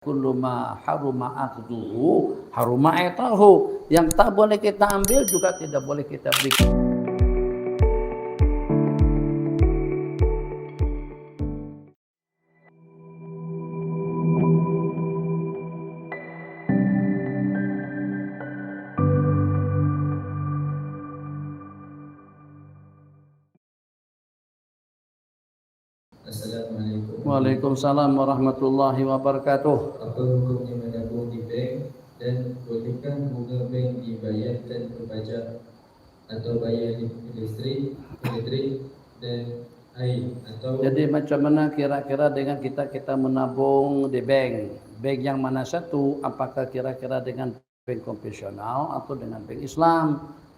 kullu ma haruma aqduhu haruma etahu, yang tak boleh kita ambil juga tidak boleh kita berikan. Assalamualaikum. Waalaikumsalam warahmatullahi wabarakatuh. Apa hukumnya menabung di bank, dan bolehkah bunga bank dibayarkan ke pajak atau bayar listrik dan air atau? Jadi macam mana kira-kira dengan kita menabung di bank? Bank yang mana satu? Apakah kira-kira dengan bank konvensional atau dengan bank Islam?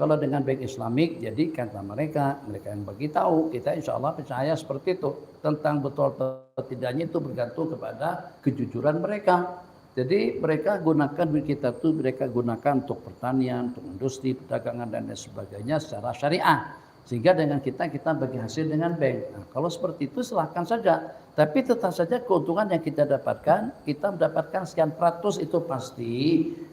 Kalau dengan bank Islamik, jadi kata mereka yang bagi tahu, kita insya Allah percaya seperti itu. Tentang betul atau tidaknya itu bergantung kepada kejujuran mereka. Jadi mereka gunakan duit kita itu, mereka gunakan untuk pertanian, untuk industri, perdagangan dan lain sebagainya secara syariah. Sehingga dengan kita bagi hasil dengan bank. Nah, kalau seperti itu silahkan saja. Tapi tetap saja keuntungan yang kita mendapatkan sekian peratus itu pasti.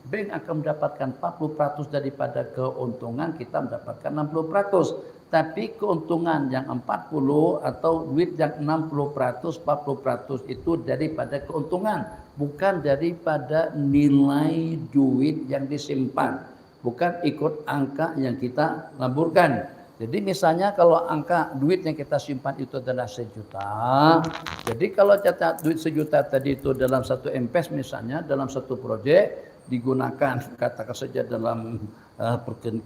Bank akan mendapatkan 40% daripada keuntungan, kita mendapatkan 60%. Tapi keuntungan yang 40 atau duit yang 60%, 40% itu daripada keuntungan. Bukan daripada nilai duit yang disimpan. Bukan ikut angka yang kita laburkan. Jadi misalnya kalau angka duit yang kita simpan itu adalah 1 juta. Jadi kalau catat duit 1 juta tadi itu dalam satu MPES misalnya, dalam satu proyek digunakan katakan saja dalam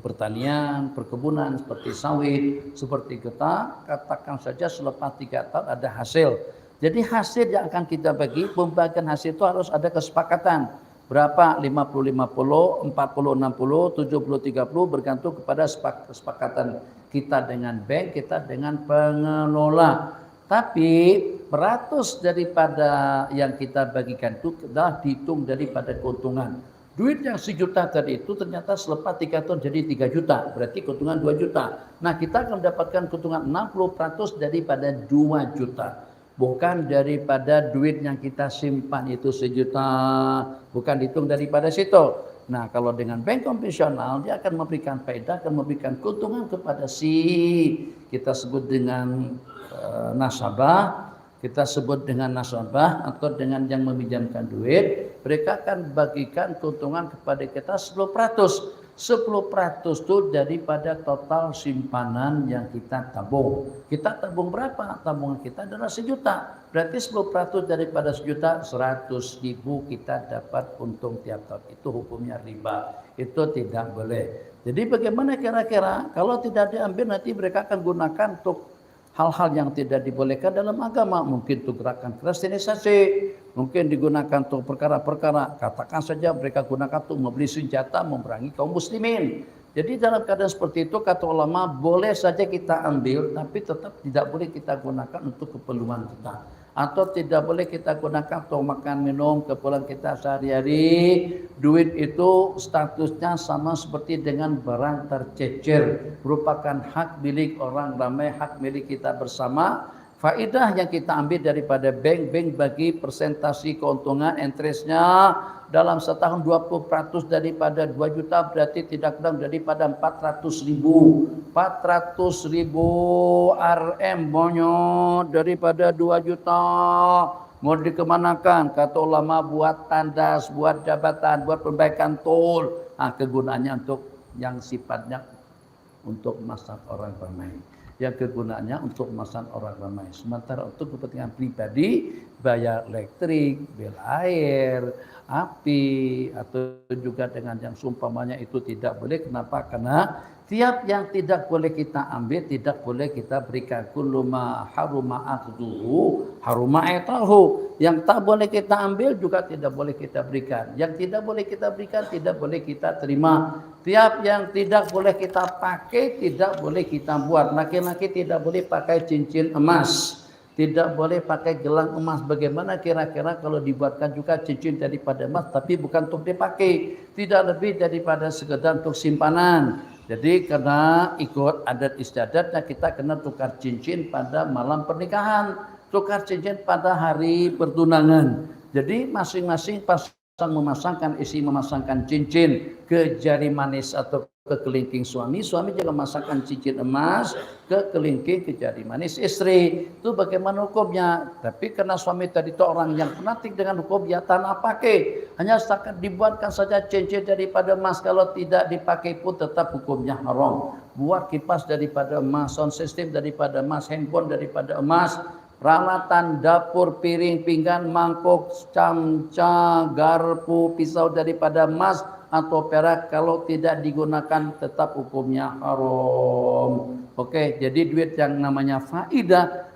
pertanian, perkebunan seperti sawit, seperti kita katakan saja selepas 3 tahun ada hasil. Jadi hasil yang akan kita bagi, pembagian hasil itu harus ada kesepakatan. Berapa? 50-50, 40-60, 70-30 bergantung kepada kesepakatan kita dengan bank, kita dengan pengelola. Tapi peratus daripada yang kita bagikan itu adalah dihitung daripada keuntungan. Duit yang 1 juta tadi itu ternyata selepas 3 tahun jadi 3 juta. Berarti keuntungan 2 juta. Nah, kita akan mendapatkan keuntungan 60% daripada 2 juta. Bukan daripada duit yang kita simpan itu 1 juta. Bukan dihitung daripada situ. Nah, kalau dengan bank konvensional, dia akan memberikan faedah, akan memberikan keuntungan kepada kita sebut dengan nasabah, atau dengan yang meminjamkan duit. Mereka akan bagikan keuntungan kepada kita 10%. 10% itu daripada total simpanan yang kita tabung. Kita tabung berapa? Tabungan kita adalah 1 juta. Berarti 10% daripada 1 juta, 100 ribu kita dapat untung tiap tahun. Itu hukumnya riba. Itu tidak boleh. Jadi bagaimana kira-kira? Kalau tidak diambil nanti mereka akan gunakan untuk hal-hal yang tidak dibolehkan dalam agama. Mungkin untuk gerakan kristenisasi, mungkin digunakan untuk perkara-perkara, katakan saja mereka gunakan untuk membeli senjata memerangi kaum muslimin. Jadi dalam keadaan seperti itu kata ulama boleh saja kita ambil, tapi tetap tidak boleh kita gunakan untuk keperluan kita. Atau tidak boleh kita gunakan untuk makan minum keperluan kita sehari-hari. Duit itu statusnya sama seperti dengan barang tercecer, merupakan hak milik orang ramai, hak milik kita bersama. Faedah yang kita ambil daripada bank bagi persentasi keuntungan interestnya dalam setahun 20% daripada 2 juta, berarti tidak kurang daripada 400 ribu. 400 ribu RM bonyok daripada 2 juta. Mau dikemanakan? Kata ulama buat tandas, buat jabatan, buat perbaikan tol. Kegunaannya untuk yang sifatnya untuk masyarakat orang ramai. Yang kegunaannya untuk masyarakat orang ramai. Sementara untuk kepentingan pribadi, bayar listrik, bil air, api, atau juga dengan yang seumpamanya itu tidak boleh. Kenapa? Karena tiap yang tidak boleh kita ambil, tidak boleh kita berikan. Kullu ma haruma aqduhu haruma etahu. Yang tak boleh kita ambil juga tidak boleh kita berikan. Yang tidak boleh kita berikan, tidak boleh kita terima. Tiap yang tidak boleh kita pakai, tidak boleh kita buat. Laki-laki tidak boleh pakai cincin emas. Tidak boleh pakai gelang emas. Bagaimana kira-kira kalau dibuatkan juga cincin daripada emas, tapi bukan untuk dipakai. Tidak lebih daripada sekedar untuk simpanan. Jadi karena ikut adat istiadatnya, kita kena tukar cincin pada malam pernikahan. Tukar cincin pada hari pertunangan. Jadi masing-masing memasangkan memasangkan cincin ke jari manis atau ke kelingking suami juga memasangkan cincin emas ke kelingking ke jari manis istri. Itu bagaimana hukumnya? Tapi karena suami tadi itu orang yang fanatik dengan hukum ya tanah pakai, hanya setakat dibuatkan saja cincin daripada emas, kalau tidak dipakai pun tetap hukumnya haram. Buat kipas daripada emas, sound system daripada emas, handphone daripada emas, peralatan dapur, piring, pinggan, mangkok, camca, garpu, pisau daripada emas atau perak, kalau tidak digunakan tetap hukumnya haram. Oke, jadi duit yang namanya faidah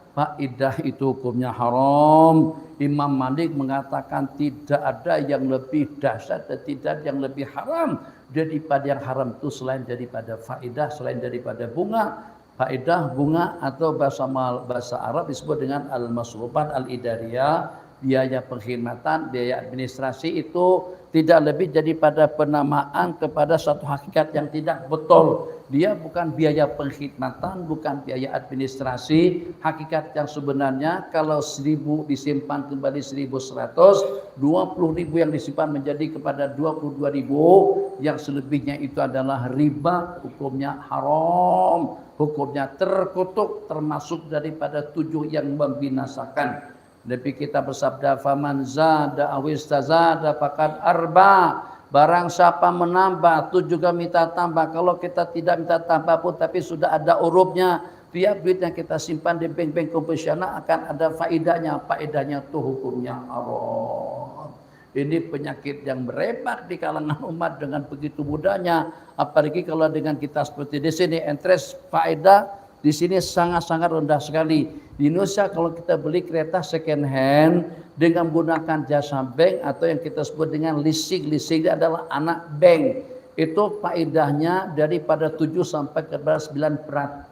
itu hukumnya haram. Imam Malik mengatakan tidak ada yang lebih dahsyat dan tidak yang lebih haram daripada yang haram itu selain daripada faidah, selain daripada bunga. Faedah, bunga, atau bahasa Arab disebut dengan al-masrubat al-idariyah, biaya pengkhidmatan, biaya administrasi, itu tidak lebih daripada penamaan kepada suatu hakikat yang tidak betul. Dia bukan biaya pengkhidmatan, bukan biaya administrasi. Hakikat yang sebenarnya kalau 1.000 disimpan kembali 1.100, 20.000 yang disimpan menjadi kepada 22.000, yang selebihnya itu adalah riba, hukumnya haram, hukumnya terkutuk, termasuk daripada 7 yang membinasakan. Nabi kita bersabda, faman zada awistazada faqad arba. Barang siapa menambah, itu juga minta tambah. Kalau kita tidak minta tambah pun tapi sudah ada urupnya, tiap duit yang kita simpan di bank-bank konvensional akan ada faedahnya. Faedahnya itu hukumnya haram. Ini penyakit yang berebat di kalangan umat dengan begitu mudahnya. Apalagi kalau dengan kita seperti di sini, interest faedah di sini sangat-sangat rendah sekali. Di Indonesia kalau kita beli kereta second hand dengan menggunakan jasa bank atau yang kita sebut dengan leasing adalah anak bank. Itu faedahnya daripada 7 sampai ke 9%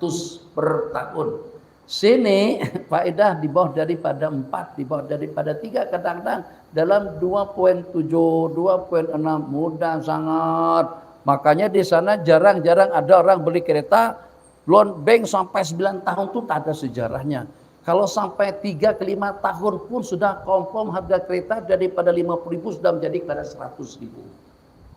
per tahun. Sini faedah di bawah daripada 4, di bawah daripada 3, kadang-kadang dalam 2.7, 2.6, mudah sangat. Makanya di sana jarang-jarang ada orang beli kereta loan bank sampai 9 tahun itu tak ada sejarahnya. Kalau sampai 3 ke 5 tahun pun sudah confirm harga kereta daripada 50.000 sudah menjadi pada 100.000.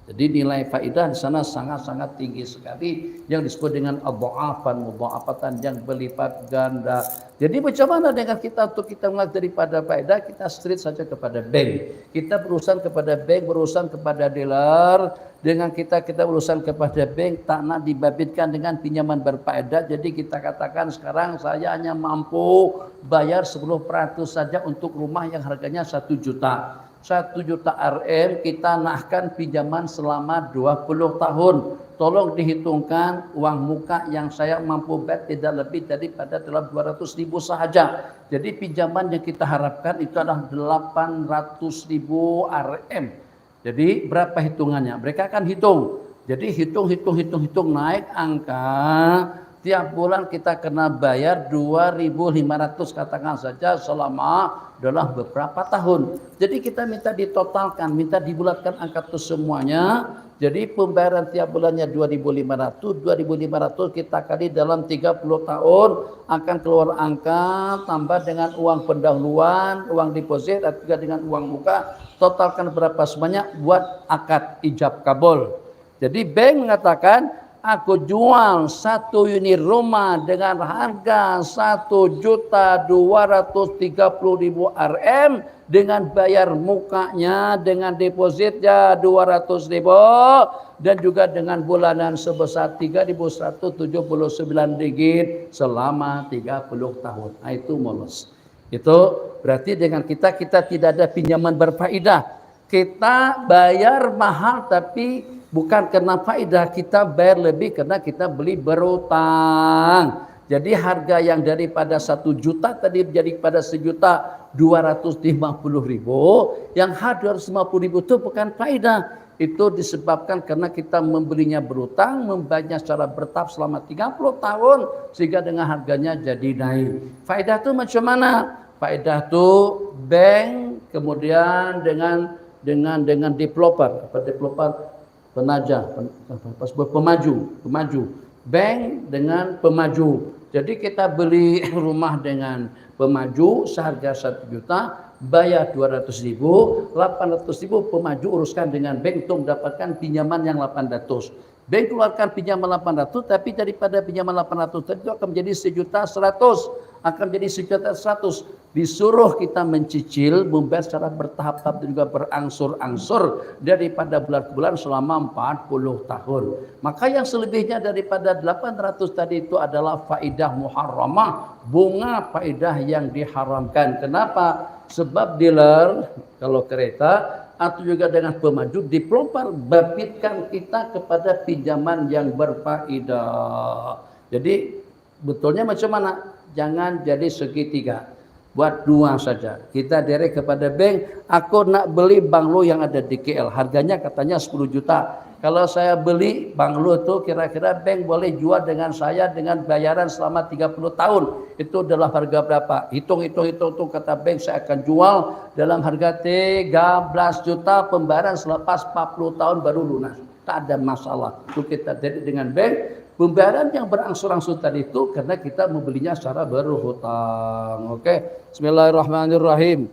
Jadi nilai faedah di sana sangat-sangat tinggi sekali yang disebut dengan mudha'afatan yang berlipat ganda. Jadi bagaimana dengan kita untuk kita melihat daripada faedah, kita straight saja kepada bank. Kita berurusan kepada bank, berurusan kepada dealer. Dengan kita berurusan kepada bank, tak nak dibabitkan dengan pinjaman berfaedah. Jadi kita katakan sekarang saya hanya mampu bayar 10% saja untuk rumah yang harganya 1 juta. 1 juta RM kita nakkan pinjaman selama 20 tahun. Tolong dihitungkan uang muka yang saya mampu bayar tidak lebih daripada dalam 200.000 sahaja. Jadi pinjaman yang kita harapkan itu adalah 800.000 RM. Jadi berapa hitungannya? Mereka akan hitung. Jadi hitung naik angka. Tiap bulan kita kena bayar 2.500 katakan saja selama dalam beberapa tahun. Jadi kita minta ditotalkan, minta dibulatkan angka itu semuanya. Jadi pembayaran tiap bulannya 2.500, 2.500 kita kali dalam 30 tahun akan keluar angka, tambah dengan uang pendahuluan, uang deposit, dan juga dengan uang muka, totalkan berapa sebanyak buat akad ijab kabul. Jadi bank mengatakan, aku jual 1 unit rumah dengan harga 1.230.000 RM dengan bayar mukanya, dengan depositnya 200.000 dan juga dengan bulanan sebesar 3.179 ringgit selama 30 tahun. Nah, itu mulus. Itu berarti dengan kita tidak ada pinjaman berfaedah. Kita bayar mahal tapi bukan karena faedah, kita bayar lebih karena kita beli berutang. Jadi harga yang daripada 1 juta tadi menjadi pada 1.250.000, yang harga 250.000 itu bukan faedah. Itu disebabkan karena kita membelinya berutang, membayarnya secara bertahap selama 30 tahun sehingga dengan harganya jadi naik. Faedah itu macam mana? Faedah itu bank kemudian dengan developer, pemaju, bank dengan pemaju. Jadi kita beli rumah dengan pemaju seharga 1 juta, bayar 200.000, 800.000 pemaju uruskan dengan bank untuk mendapatkan pinjaman yang 800. Bank keluarkan pinjaman 800, tapi daripada pinjaman 800 itu akan menjadi 1.100.000, akan menjadi 1.100.000. Disuruh kita mencicil, membayar secara bertahap-tahap dan juga berangsur-angsur daripada bulan ke bulan selama 40 tahun. Maka yang selebihnya daripada 800 tadi itu adalah faidah muharramah, bunga faidah yang diharamkan. Kenapa? Sebab dealer kalau kereta atau juga dengan pemaju dipelopor babitkan kita kepada pinjaman yang berfaedah. Jadi betulnya macam mana? Jangan jadi segitiga. Buat dua saja. Kita derek kepada bank, aku nak beli banglo yang ada di KL. Harganya katanya 10 juta. Kalau saya beli banglo itu kira-kira bank boleh jual dengan saya dengan bayaran selama 30 tahun. Itu adalah harga berapa? Hitung kata bank saya akan jual dalam harga 13 juta pembayaran selepas 40 tahun baru lunas. Tak ada masalah. Itu kita derek dengan bank. Pembayaran yang berangsur-angsur tadi itu karena kita membelinya secara berhutang. Oke. Bismillahirrahmanirrahim.